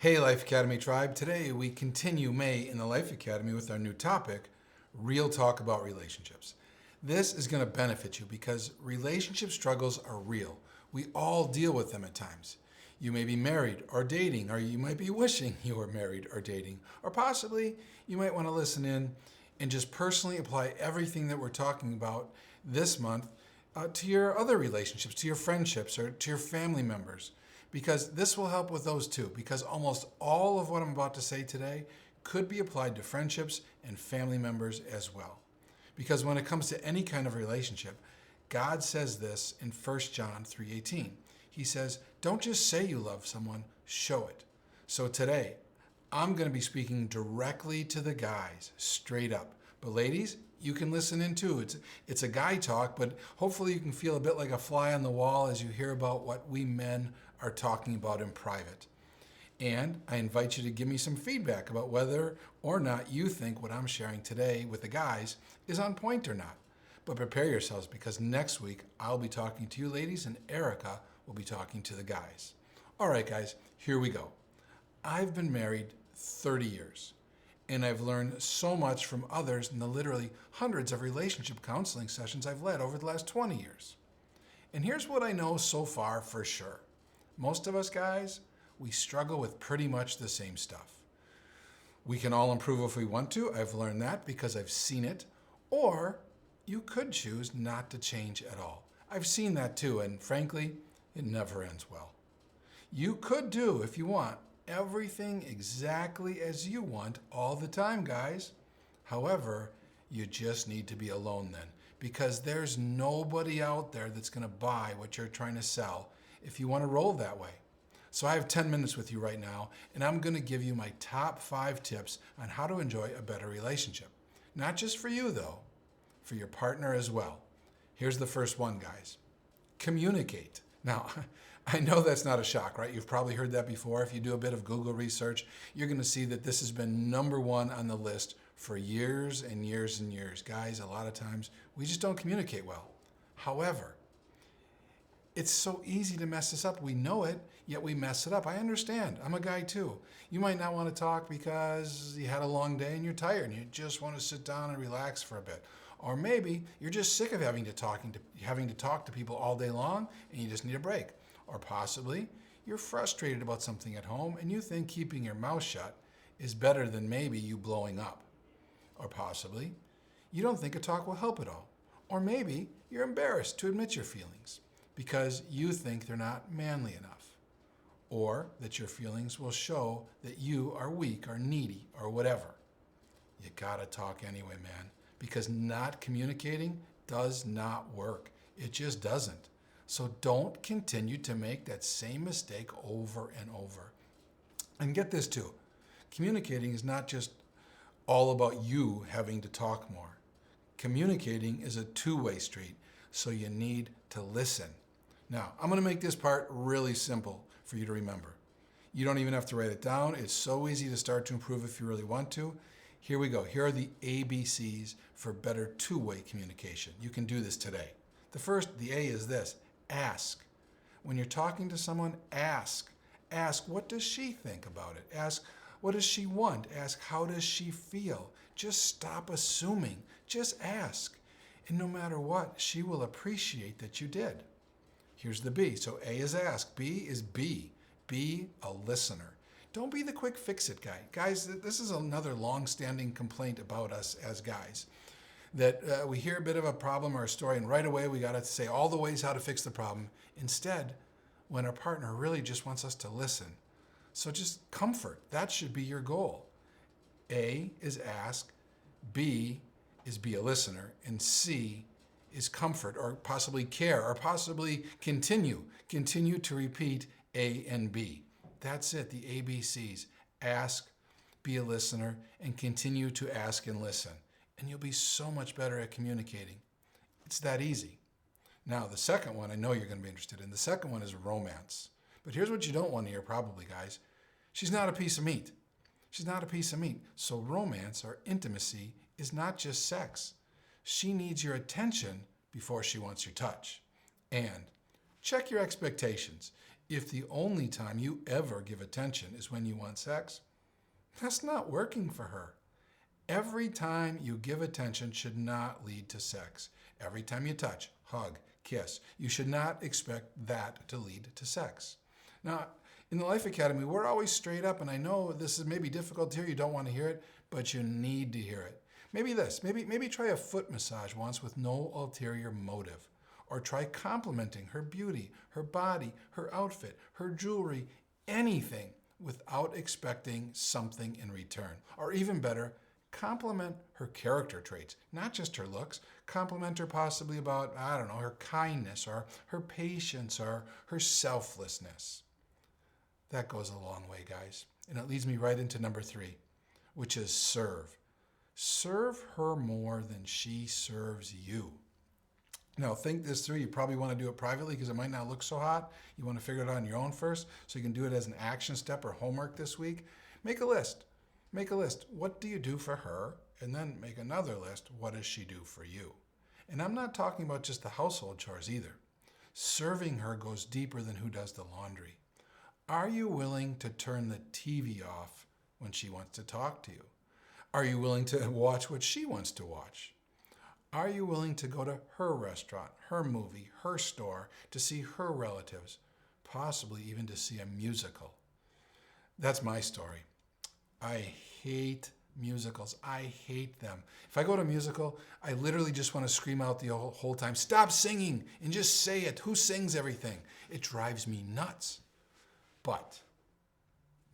Hey, Life Academy Tribe. Today we continue May in the Life Academy with our new topic, Real Talk About Relationships. This is going to benefit you because relationship struggles are real. We all deal with them at times. You may be married or dating, or you might be wishing you were married or dating, or possibly you might want to listen in and just personally apply everything that we're talking about this month to your other relationships, to your friendships, or to your family members. Because this will help with those too, because almost all of what I'm about to say today could be applied to friendships and family members as well. Because when it comes to any kind of relationship, God says this in 1 John 3:18. He says, don't just say you love someone, show it. So today, I'm going to be speaking directly to the guys, straight up. But ladies, you can listen in too. It's a guy talk, but hopefully you can feel a bit like a fly on the wall as you hear about what we men are talking about in private. And I invite you to give me some feedback about whether or not you think what I'm sharing today with the guys is on point or not. But prepare yourselves because next week I'll be talking to you ladies and Erica will be talking to the guys. All right, guys, here we go. I've been married 30 years. And I've learned so much from others in the literally hundreds of relationship counseling sessions I've led over the last 20 years. And here's what I know so far for sure. Most of us guys, we struggle with pretty much the same stuff. We can all improve if we want to. I've learned that because I've seen it. Or you could choose not to change at all. I've seen that too, and frankly, it never ends well. You could do, if you want, everything exactly as you want all the time, guys. However, you just need to be alone then, because there's nobody out there that's going to buy what you're trying to sell if you want to roll that way. So I have 10 minutes with you right now, and I'm going to give you my top 5 tips on how to enjoy a better relationship. Not just for you, though, for your partner as well. Here's the first one, guys. Communicate. Now, I know that's not a shock, right? You've probably heard that before. If you do a bit of Google research, you're going to see that this has been number one on the list for years and years and years. Guys, a lot of times we just don't communicate well. However, it's so easy to mess this up. We know it, yet we mess it up. I understand. I'm a guy too. You might not want to talk because you had a long day and you're tired and you just want to sit down and relax for a bit. Or maybe you're just sick of having to talk to people all day long and you just need a break. Or possibly you're frustrated about something at home and you think keeping your mouth shut is better than maybe you blowing up. Or possibly you don't think a talk will help at all. Or maybe you're embarrassed to admit your feelings because you think they're not manly enough. Or that your feelings will show that you are weak or needy or whatever. You gotta talk anyway, man, because not communicating does not work. It just doesn't. So don't continue to make that same mistake over and over. And get this too, communicating is not just all about you having to talk more. Communicating is a two-way street, so you need to listen. Now, I'm going to make this part really simple for you to remember. You don't even have to write it down. It's so easy to start to improve if you really want to. Here we go. Here are the ABCs for better two-way communication. You can do this today. The A is this. Ask. When you're talking to someone, ask. Ask, what does she think about it? Ask, what does she want? Ask, how does she feel? Just stop assuming. Just ask. And no matter what, she will appreciate that you did. Here's the B. So A is ask. B is be. Be a listener. Don't be the quick fix-it guy. Guys, this is another long-standing complaint about us as guys. That we hear a bit of a problem or a story and right away we got to say all the ways how to fix the problem. Instead, when our partner really just wants us to listen. So just comfort. That should be your goal. A is ask. B is be a listener. And C is comfort or possibly care or possibly continue. Continue to repeat A and B. That's it, the ABCs. Ask, be a listener, and continue to ask and listen. And you'll be so much better at communicating. It's that easy. Now, the second one I know you're going to be interested in. The second one is romance. But here's what you don't want to hear probably, guys. She's not a piece of meat. She's not a piece of meat. So romance or intimacy is not just sex. She needs your attention before she wants your touch. And check your expectations. If the only time you ever give attention is when you want sex, that's not working for her. Every time you give attention should not lead to sex. Every time you touch, hug, kiss, you should not expect that to lead to sex. Now, in the Life Academy, we're always straight up, and I know this is maybe difficult to hear, you don't want to hear it, but you need to hear it. Maybe try a foot massage once with no ulterior motive. Or try complimenting her beauty, her body, her outfit, her jewelry, anything without expecting something in return. Or even better, compliment her character traits, not just her looks. Compliment her possibly about, her kindness or her patience or her selflessness. That goes a long way, guys. And it leads me right into number 3, which is serve. Serve her more than she serves you. Now, think this through. You probably want to do it privately because it might not look so hot. You want to figure it out on your own first so you can do it as an action step or homework this week. Make a list. Make a list. What do you do for her? And then make another list. What does she do for you? And I'm not talking about just the household chores either. Serving her goes deeper than who does the laundry. Are you willing to turn the TV off when she wants to talk to you? Are you willing to watch what she wants to watch? Are you willing to go to her restaurant, her movie, her store, to see her relatives, possibly even to see a musical? That's my story. I hate musicals. I hate them. If I go to a musical, I literally just want to scream out the whole time, "Stop singing and just say it. Who sings everything?" It drives me nuts. But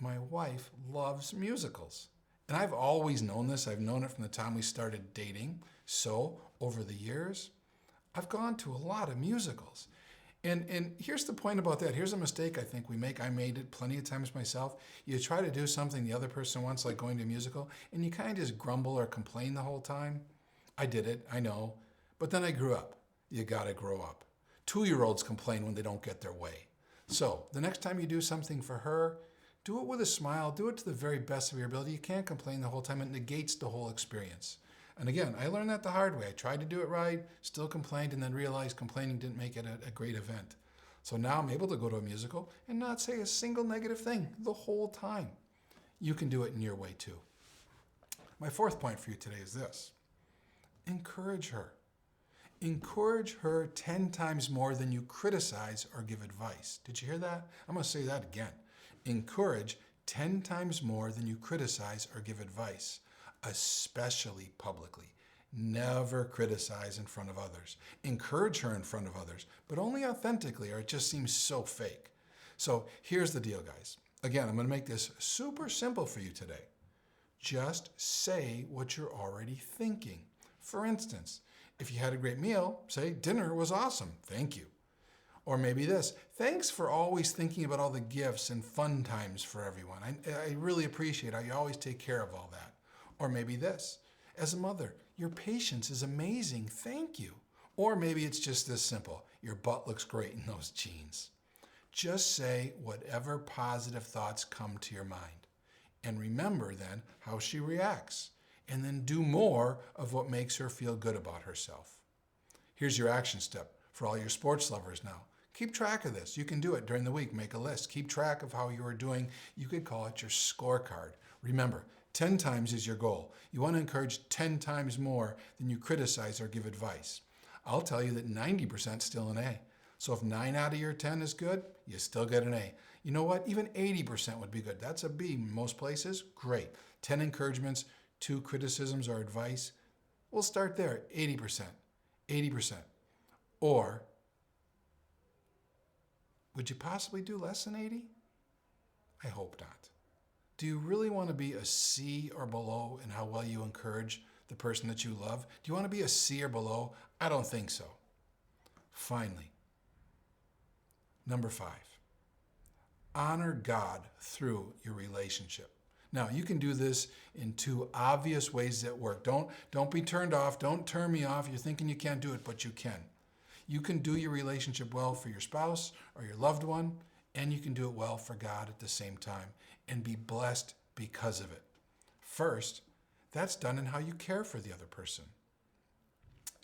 my wife loves musicals. And I've always known this. I've known it from the time we started dating. So over the years, I've gone to a lot of musicals. And here's the point about that. Here's a mistake I think we make. I made it plenty of times myself. You try to do something the other person wants, like going to a musical, and you kind of just grumble or complain the whole time. I did it, I know. But then I grew up. You gotta grow up. 2-year-olds complain when they don't get their way. So the next time you do something for her, do it with a smile. Do it to the very best of your ability. You can't complain the whole time. It negates the whole experience. And again, I learned that the hard way. I tried to do it right, still complained, and then realized complaining didn't make it a great event. So now I'm able to go to a musical and not say a single negative thing the whole time. You can do it in your way too. My 4th point for you today is this. Encourage her. Encourage her 10 times more than you criticize or give advice. Did you hear that? I'm going to say that again. Encourage 10 times more than you criticize or give advice, especially publicly. Never criticize in front of others. Encourage her in front of others, but only authentically, or it just seems so fake. So here's the deal, guys. Again, I'm going to make this super simple for you today. Just say what you're already thinking. For instance, if you had a great meal, say, "Dinner was awesome. Thank you." Or maybe this, "Thanks for always thinking about all the gifts and fun times for everyone. I really appreciate how you always take care of all that." Or maybe this, "As a mother, your patience is amazing. Thank you." Or maybe it's just this simple, "Your butt looks great in those jeans." Just say whatever positive thoughts come to your mind. And remember then how she reacts. And then do more of what makes her feel good about herself. Here's your action step for all your sports lovers now. Keep track of this. You can do it during the week. Make a list. Keep track of how you are doing. You could call it your scorecard. Remember, 10 times is your goal. You want to encourage 10 times more than you criticize or give advice. I'll tell you that 90% is still an A. So if 9 out of your 10 is good, you still get an A. You know what? Even 80% would be good. That's a B in most places. Great. 10 encouragements, 2 criticisms or advice. We'll start there. 80%. 80%. Or would you possibly do less than 80? I hope not. Do you really want to be a C or below in how well you encourage the person that you love? Do you want to be a C or below? I don't think so. Finally, number 5, honor God through your relationship. Now, you can do this in 2 obvious ways that work. Don't be turned off. Don't turn me off. You're thinking you can't do it, but you can. You can do your relationship well for your spouse or your loved one, and you can do it well for God at the same time and be blessed because of it. First, that's done in how you care for the other person.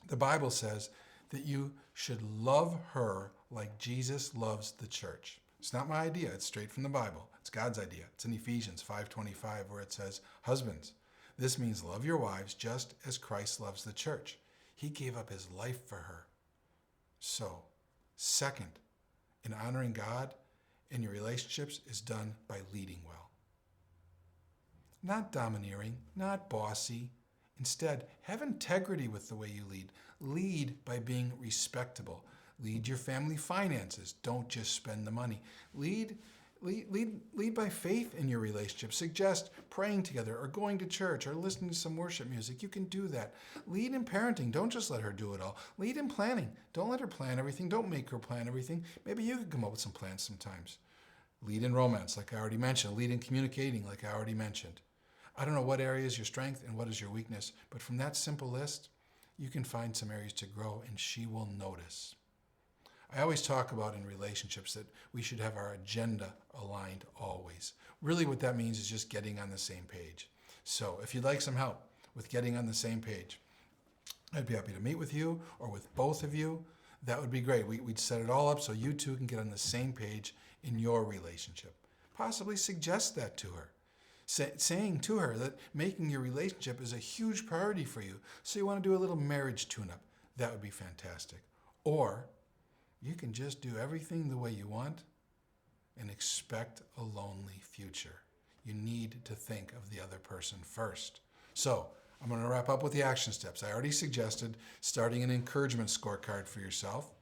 The Bible says that you should love her like Jesus loves the church. It's not my idea. It's straight from the Bible. It's God's idea. It's in Ephesians 5:25 where it says, "Husbands, this means love your wives just as Christ loves the church. He gave up his life for her." So, second, in honoring God in your relationships is done by leading well. Not domineering, not bossy. Instead, have integrity with the way you lead. Lead by being respectable. Lead your family finances. Don't just spend the money. Lead by faith in your relationship. Suggest praying together or going to church or listening to some worship music. You can do that. Lead in parenting. Don't just let her do it all. Lead in planning. Don't let her plan everything. Don't make her plan everything. Maybe you can come up with some plans sometimes. Lead in romance, like I already mentioned. Lead in communicating, like I already mentioned. I don't know what area is your strength and what is your weakness, but from that simple list, you can find some areas to grow and she will notice. I always talk about in relationships that we should have our agenda aligned always. Really what that means is just getting on the same page. So if you'd like some help with getting on the same page, I'd be happy to meet with you or with both of you. That would be great. We'd set it all up so you two can get on the same page in your relationship. Possibly suggest that to her. Saying to her that making your relationship is a huge priority for you, so you want to do a little marriage tune-up. That would be fantastic. Or you can just do everything the way you want and expect a lonely future. You need to think of the other person first. So I'm going to wrap up with the action steps. I already suggested starting an encouragement scorecard for yourself.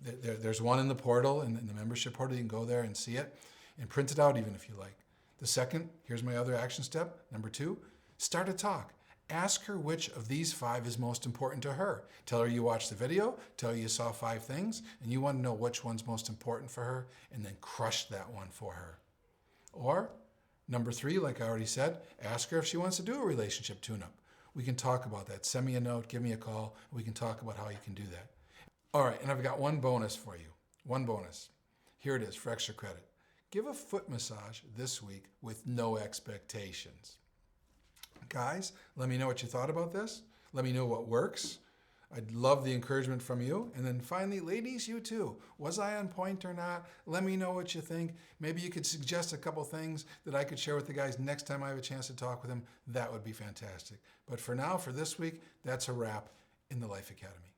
There's one in the portal, in the membership portal. You can go there and see it and print it out even if you like. The second, here's my other action step. Number 2, start a talk. Ask her which of these 5 is most important to her. Tell her you watched the video, tell her you saw 5 things, and you want to know which one's most important for her, and then crush that one for her. Or, number 3, like I already said, ask her if she wants to do a relationship tune-up. We can talk about that. Send me a note, give me a call, and we can talk about how you can do that. All right, and I've got one bonus for you. One bonus. Here it is for extra credit. Give a foot massage this week with no expectations. Guys, let me know what you thought about this. Let me know what works. I'd love the encouragement from you. And then finally, ladies, you too. Was I on point or not? Let me know what you think. Maybe you could suggest a couple things that I could share with the guys next time I have a chance to talk with them. That would be fantastic. But for now, for this week, that's a wrap in the Life Academy.